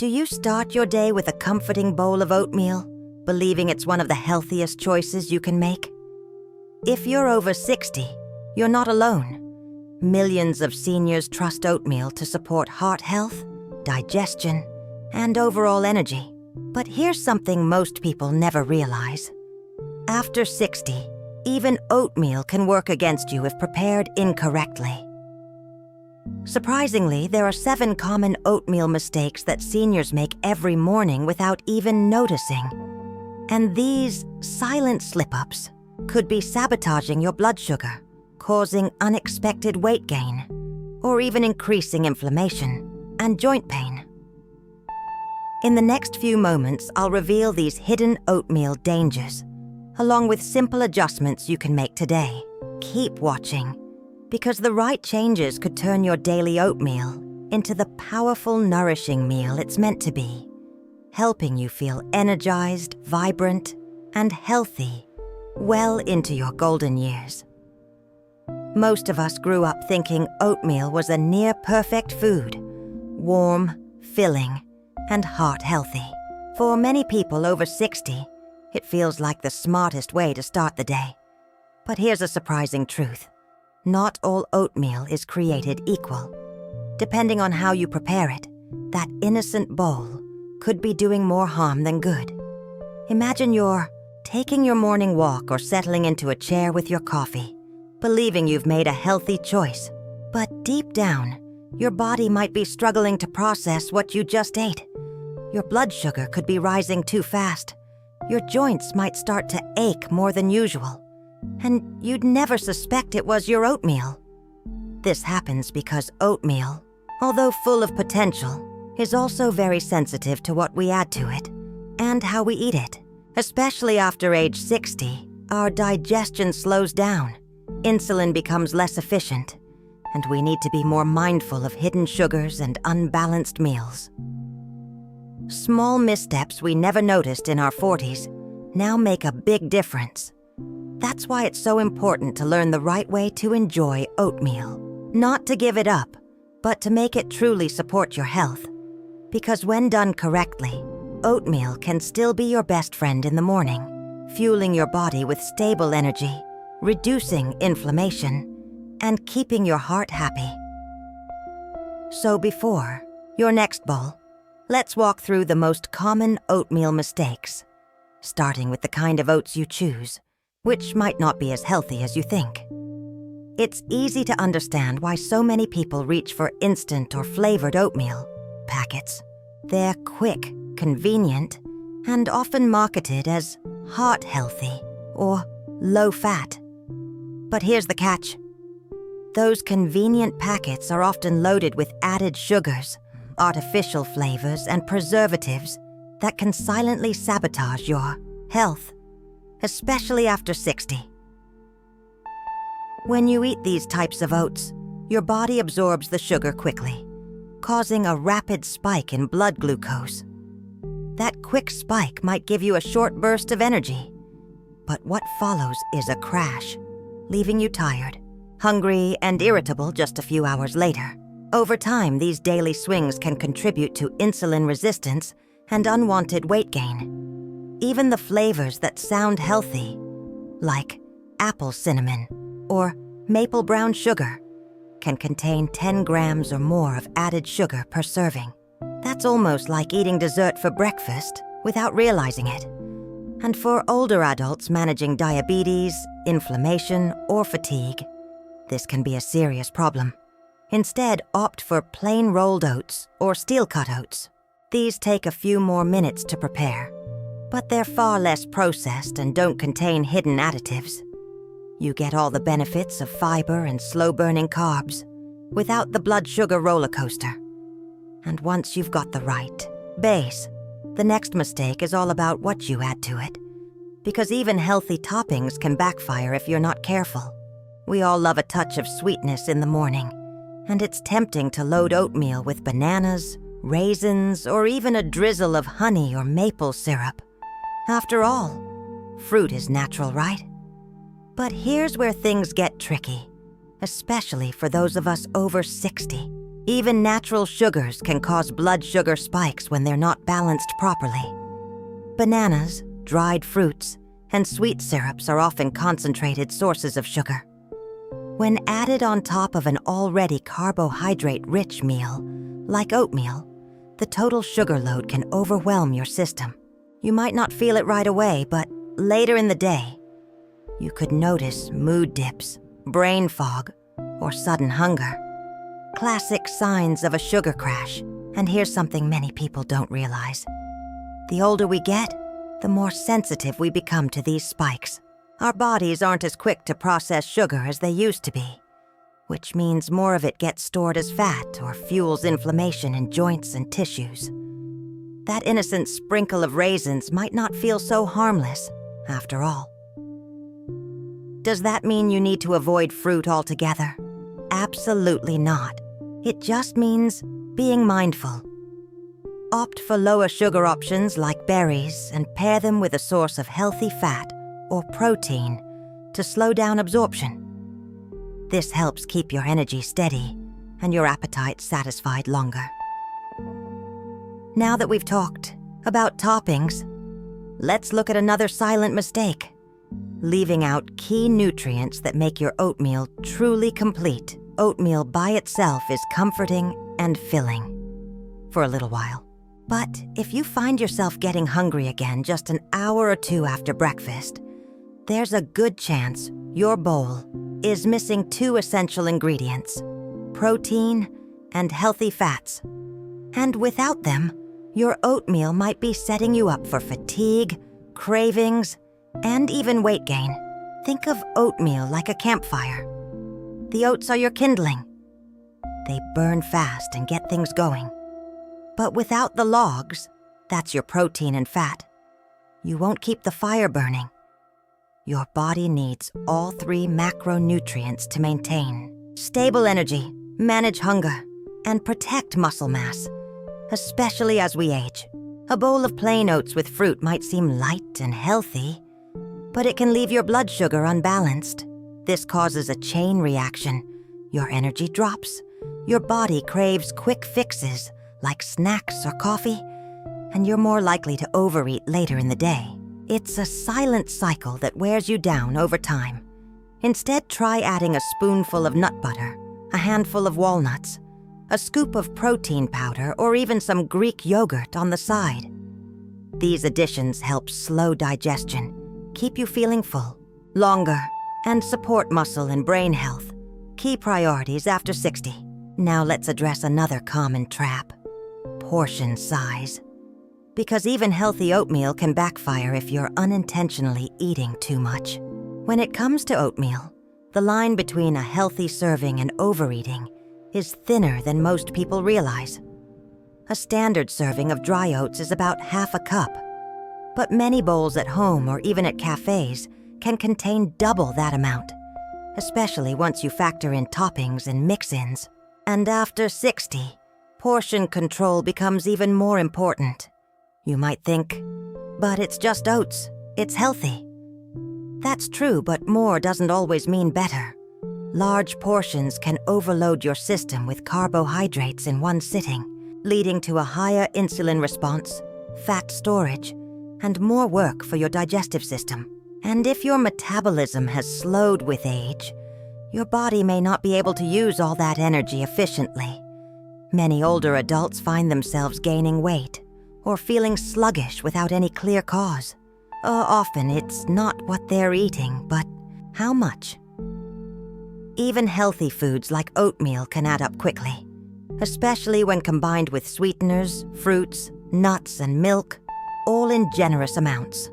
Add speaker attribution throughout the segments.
Speaker 1: Do you start your day with a comforting bowl of oatmeal, believing it's one of the healthiest choices you can make? If you're over 60, you're not alone. Millions of seniors trust oatmeal to support heart health, digestion, and overall energy. But here's something most people never realize. After 60, even oatmeal can work against you if prepared incorrectly. Surprisingly, there are 7 common oatmeal mistakes that seniors make every morning without even noticing. And these silent slip-ups could be sabotaging your blood sugar, causing unexpected weight gain, or even increasing inflammation and joint pain. In the next few moments, I'll reveal these hidden oatmeal dangers, along with simple adjustments you can make today. Keep watching, because the right changes could turn your daily oatmeal into the powerful, nourishing meal it's meant to be, helping you feel energized, vibrant, and healthy well into your golden years. Most of us grew up thinking oatmeal was a near-perfect food, warm, filling, and heart-healthy. For many people over 60, it feels like the smartest way to start the day. But here's a surprising truth. Not all oatmeal is created equal. Depending on how you prepare it, that innocent bowl could be doing more harm than good. Imagine you're taking your morning walk or settling into a chair with your coffee, believing you've made a healthy choice. But deep down, your body might be struggling to process what you just ate. Your blood sugar could be rising too fast. Your joints might start to ache more than usual. And you'd never suspect it was your oatmeal. This happens because oatmeal, although full of potential, is also very sensitive to what we add to it and how we eat it. Especially after age 60, our digestion slows down, insulin becomes less efficient, and we need to be more mindful of hidden sugars and unbalanced meals. Small missteps we never noticed in our 40s now make a big difference. That's why it's so important to learn the right way to enjoy oatmeal. Not to give it up, but to make it truly support your health. Because when done correctly, oatmeal can still be your best friend in the morning, fueling your body with stable energy, reducing inflammation, and keeping your heart happy. So before your next bowl, let's walk through the most common oatmeal mistakes, starting with the kind of oats you choose, which might not be as healthy as you think. It's easy to understand why so many people reach for instant or flavored oatmeal packets. They're quick, convenient, and often marketed as heart-healthy or low-fat. But here's the catch. Those convenient packets are often loaded with added sugars, artificial flavors, and preservatives that can silently sabotage your health, especially after 60. When you eat these types of oats, your body absorbs the sugar quickly, causing a rapid spike in blood glucose. That quick spike might give you a short burst of energy, but what follows is a crash, leaving you tired, hungry, and irritable just a few hours later. Over time, these daily swings can contribute to insulin resistance and unwanted weight gain. Even the flavors that sound healthy, like apple cinnamon or maple brown sugar, can contain 10 grams or more of added sugar per serving. That's almost like eating dessert for breakfast without realizing it. And for older adults managing diabetes, inflammation, or fatigue, this can be a serious problem. Instead, opt for plain rolled oats or steel-cut oats. These take a few more minutes to prepare, but they're far less processed and don't contain hidden additives. You get all the benefits of fiber and slow-burning carbs without the blood sugar roller coaster. And once you've got the right base, the next mistake is all about what you add to it. Because even healthy toppings can backfire if you're not careful. We all love a touch of sweetness in the morning, and it's tempting to load oatmeal with bananas, raisins, or even a drizzle of honey or maple syrup. After all, fruit is natural, right? But here's where things get tricky, especially for those of us over 60. Even natural sugars can cause blood sugar spikes when they're not balanced properly. Bananas, dried fruits, and sweet syrups are often concentrated sources of sugar. When added on top of an already carbohydrate-rich meal, like oatmeal, the total sugar load can overwhelm your system. You might not feel it right away, but later in the day, you could notice mood dips, brain fog, or sudden hunger. Classic signs of a sugar crash. And here's something many people don't realize. The older we get, the more sensitive we become to these spikes. Our bodies aren't as quick to process sugar as they used to be, which means more of it gets stored as fat or fuels inflammation in joints and tissues. That innocent sprinkle of raisins might not feel so harmless, after all. Does that mean you need to avoid fruit altogether? Absolutely not. It just means being mindful. Opt for lower sugar options like berries and pair them with a source of healthy fat or protein to slow down absorption. This helps keep your energy steady and your appetite satisfied longer. Now that we've talked about toppings, let's look at another silent mistake: leaving out key nutrients that make your oatmeal truly complete. Oatmeal by itself is comforting and filling for a little while. But if you find yourself getting hungry again just an hour or two after breakfast, there's a good chance your bowl is missing two essential ingredients: protein and healthy fats. And without them, your oatmeal might be setting you up for fatigue, cravings, and even weight gain. Think of oatmeal like a campfire. The oats are your kindling. They burn fast and get things going. But without the logs, that's your protein and fat, you won't keep the fire burning. Your body needs all three macronutrients to maintain stable energy, manage hunger, and protect muscle mass, especially as we age. A bowl of plain oats with fruit might seem light and healthy, but it can leave your blood sugar unbalanced. This causes a chain reaction. Your energy drops, your body craves quick fixes like snacks or coffee, and you're more likely to overeat later in the day. It's a silent cycle that wears you down over time. Instead, try adding a spoonful of nut butter, a handful of walnuts, a scoop of protein powder, or even some Greek yogurt on the side. These additions help slow digestion, keep you feeling full longer, and support muscle and brain health, key priorities after 60. Now let's address another common trap: portion size. Because even healthy oatmeal can backfire if you're unintentionally eating too much. When it comes to oatmeal, the line between a healthy serving and overeating is thinner than most people realize. A standard serving of dry oats is about half a cup, but many bowls at home or even at cafes can contain double that amount, especially once you factor in toppings and mix-ins. And after 60, portion control becomes even more important. You might think, but it's just oats, it's healthy. That's true, but more doesn't always mean better. Large portions can overload your system with carbohydrates in one sitting, leading to a higher insulin response, fat storage, and more work for your digestive system. And if your metabolism has slowed with age, your body may not be able to use all that energy efficiently. Many older adults find themselves gaining weight or feeling sluggish without any clear cause. Often it's not what they're eating, but how much. Even healthy foods like oatmeal can add up quickly, especially when combined with sweeteners, fruits, nuts, and milk, all in generous amounts.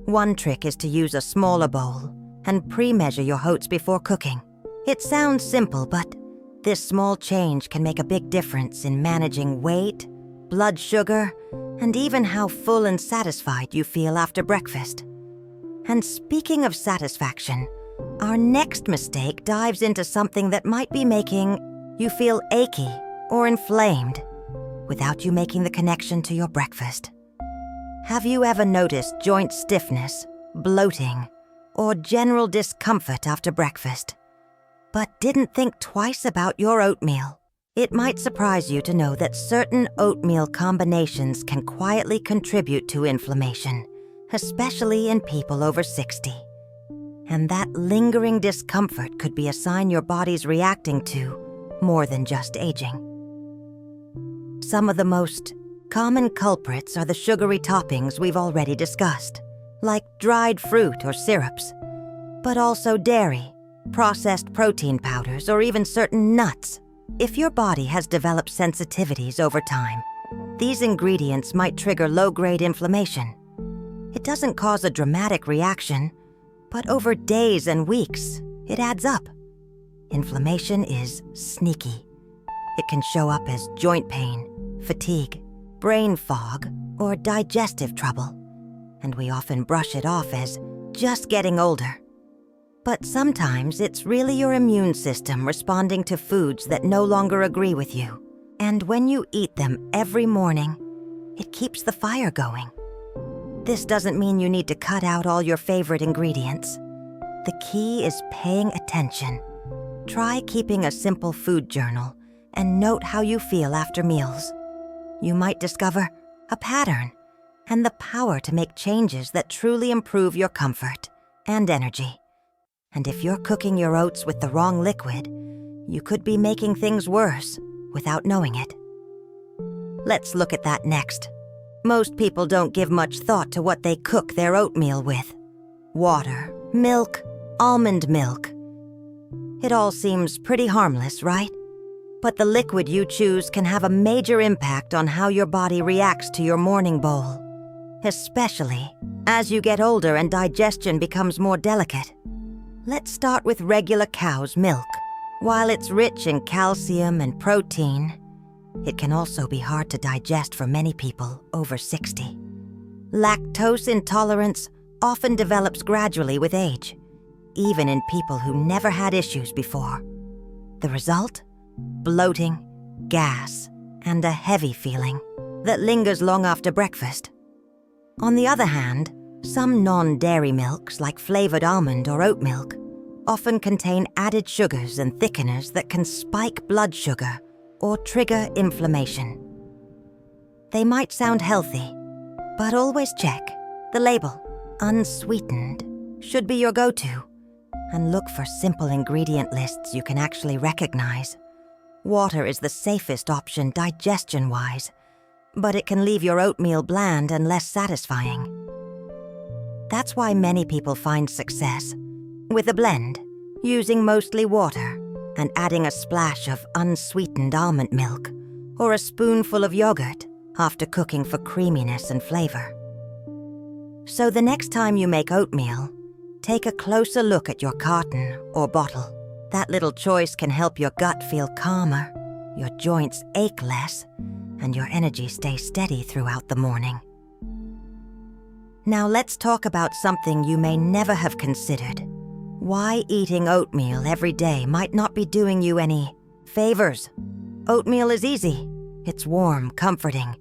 Speaker 1: One trick is to use a smaller bowl and pre-measure your oats before cooking. It sounds simple, but this small change can make a big difference in managing weight, blood sugar, and even how full and satisfied you feel after breakfast. And speaking of satisfaction, our next mistake dives into something that might be making you feel achy or inflamed without you making the connection to your breakfast. Have you ever noticed joint stiffness, bloating, or general discomfort after breakfast, but didn't think twice about your oatmeal? It might surprise you to know that certain oatmeal combinations can quietly contribute to inflammation, especially in people over 60. And that lingering discomfort could be a sign your body's reacting to more than just aging. Some of the most common culprits are the sugary toppings we've already discussed, like dried fruit or syrups, but also dairy, processed protein powders, or even certain nuts. If your body has developed sensitivities over time, these ingredients might trigger low-grade inflammation. It doesn't cause a dramatic reaction, but over days and weeks, it adds up. Inflammation is sneaky. It can show up as joint pain, fatigue, brain fog, or digestive trouble, and we often brush it off as just getting older. But sometimes it's really your immune system responding to foods that no longer agree with you. And when you eat them every morning, it keeps the fire going. This doesn't mean you need to cut out all your favorite ingredients. The key is paying attention. Try keeping a simple food journal and note how you feel after meals. You might discover a pattern and the power to make changes that truly improve your comfort and energy. And if you're cooking your oats with the wrong liquid, you could be making things worse without knowing it. Let's look at that next. Most people don't give much thought to what they cook their oatmeal with. Water, milk, almond milk. It all seems pretty harmless, right? But the liquid you choose can have a major impact on how your body reacts to your morning bowl, especially as you get older and digestion becomes more delicate. Let's start with regular cow's milk. While it's rich in calcium and protein, it can also be hard to digest for many people over 60. Lactose intolerance often develops gradually with age, even in people who never had issues before. The result? Bloating, gas, and a heavy feeling that lingers long after breakfast. On the other hand, some non-dairy milks, like flavored almond or oat milk, often contain added sugars and thickeners that can spike blood sugar or trigger inflammation. They might sound healthy, but always check the label. Unsweetened should be your go-to, and look for simple ingredient lists you can actually recognize. Water is the safest option digestion-wise, but it can leave your oatmeal bland and less satisfying. That's why many people find success with a blend, using mostly water and adding a splash of unsweetened almond milk or a spoonful of yogurt after cooking for creaminess and flavor. So the next time you make oatmeal, take a closer look at your carton or bottle. That little choice can help your gut feel calmer, your joints ache less, and your energy stay steady throughout the morning. Now let's talk about something you may never have considered. Why eating oatmeal every day might not be doing you any favors. Oatmeal is easy. It's warm, comforting,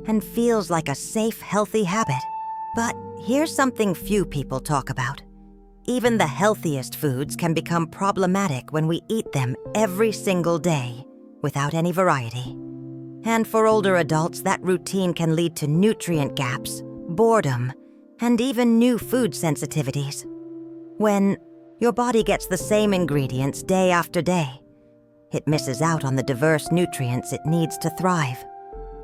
Speaker 1: and feels like a safe, healthy habit. But here's something few people talk about. Even the healthiest foods can become problematic when we eat them every single day without any variety. And for older adults, that routine can lead to nutrient gaps, boredom, and even new food sensitivities. When your body gets the same ingredients day after day, it misses out on the diverse nutrients it needs to thrive,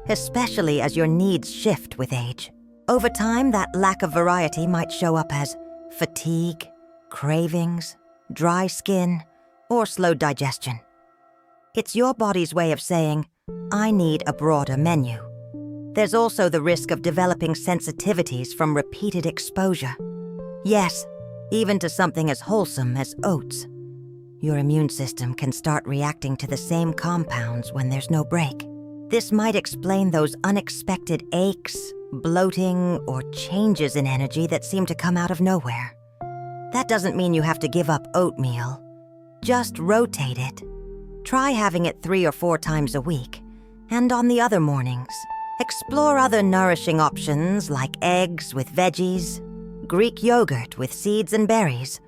Speaker 1: especially as your needs shift with age. Over time, that lack of variety might show up as fatigue, cravings, dry skin, or slow digestion. It's your body's way of saying, I need a broader menu. There's also the risk of developing sensitivities from repeated exposure. Yes, even to something as wholesome as oats. Your immune system can start reacting to the same compounds when there's no break. This might explain those unexpected aches, bloating, or changes in energy that seem to come out of nowhere. That doesn't mean you have to give up oatmeal. Just rotate it. Try having it 3 or 4 times a week, and on the other mornings, explore other nourishing options like eggs with veggies, Greek yogurt with seeds and berries,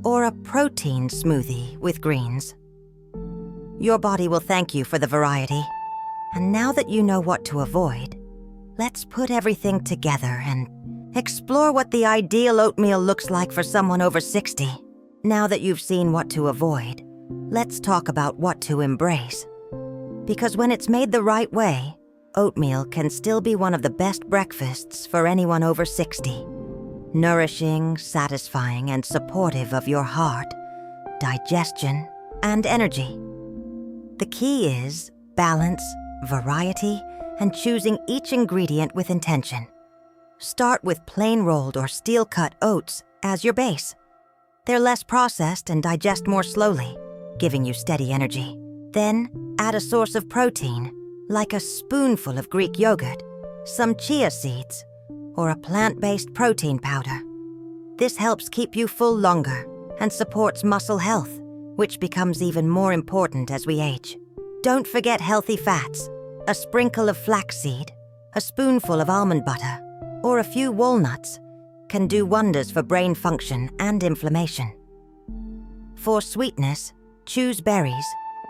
Speaker 1: or a protein smoothie with greens. Your body will thank you for the variety. And now that you know what to avoid, let's put everything together and explore what the ideal oatmeal looks like for someone over 60. Now that you've seen what to avoid, let's talk about what to embrace. Because when it's made the right way, oatmeal can still be one of the best breakfasts for anyone over 60. Nourishing, satisfying, and supportive of your heart, digestion, and energy. The key is balance, variety, and choosing each ingredient with intention. Start with plain rolled or steel-cut oats as your base. They're less processed and digest more slowly, giving you steady energy. Then add a source of protein, like a spoonful of Greek yogurt, some chia seeds, or a plant-based protein powder. This helps keep you full longer and supports muscle health, which becomes even more important as we age. Don't forget healthy fats, a sprinkle of flaxseed, a spoonful of almond butter, or a few walnuts can do wonders for brain function and inflammation. For sweetness, choose berries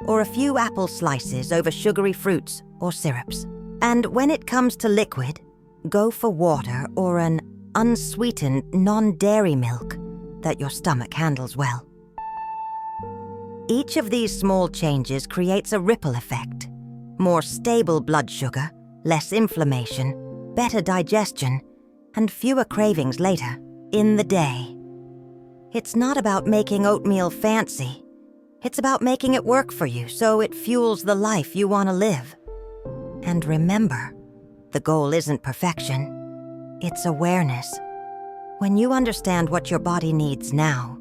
Speaker 1: or a few apple slices over sugary fruits or syrups. And when it comes to liquid, go for water or an unsweetened non-dairy milk that your stomach handles well. Each of these small changes creates a ripple effect. More stable blood sugar, less inflammation, better digestion, and fewer cravings later in the day. It's not about making oatmeal fancy. It's about making it work for you so it fuels the life you want to live. And remember, the goal isn't perfection. It's awareness. When you understand what your body needs now,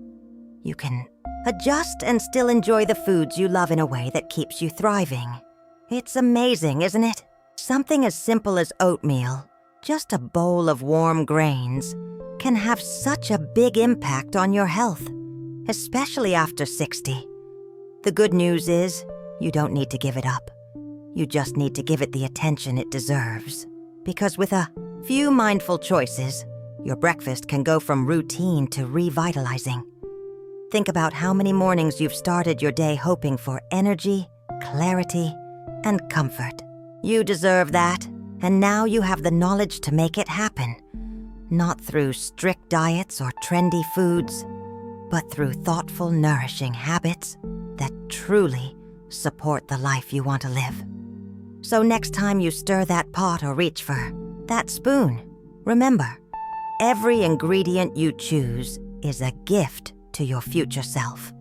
Speaker 1: you can adjust and still enjoy the foods you love in a way that keeps you thriving. It's amazing, isn't it? Something as simple as oatmeal, just a bowl of warm grains, can have such a big impact on your health, especially after 60. The good news is, you don't need to give it up. You just need to give it the attention it deserves. Because with a few mindful choices, your breakfast can go from routine to revitalizing. Think about how many mornings you've started your day hoping for energy, clarity, and comfort. You deserve that, and now you have the knowledge to make it happen. Not through strict diets or trendy foods, but through thoughtful, nourishing habits that truly support the life you want to live. So next time you stir that pot or reach for that spoon, remember, every ingredient you choose is a gift to your future self.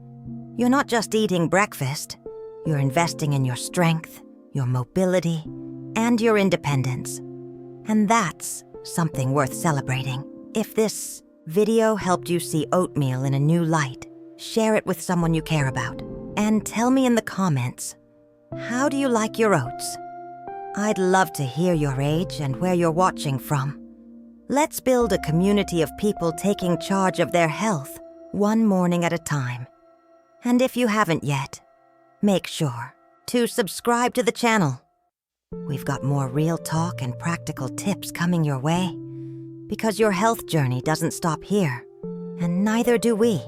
Speaker 1: You're not just eating breakfast, you're investing in your strength, your mobility, and your independence. And that's something worth celebrating. If this video helped you see oatmeal in a new light, share it with someone you care about. And tell me in the comments, how do you like your oats? I'd love to hear your age and where you're watching from. Let's build a community of people taking charge of their health one morning at a time. And if you haven't yet, make sure to subscribe to the channel. We've got more real talk and practical tips coming your way, because your health journey doesn't stop here, and neither do we.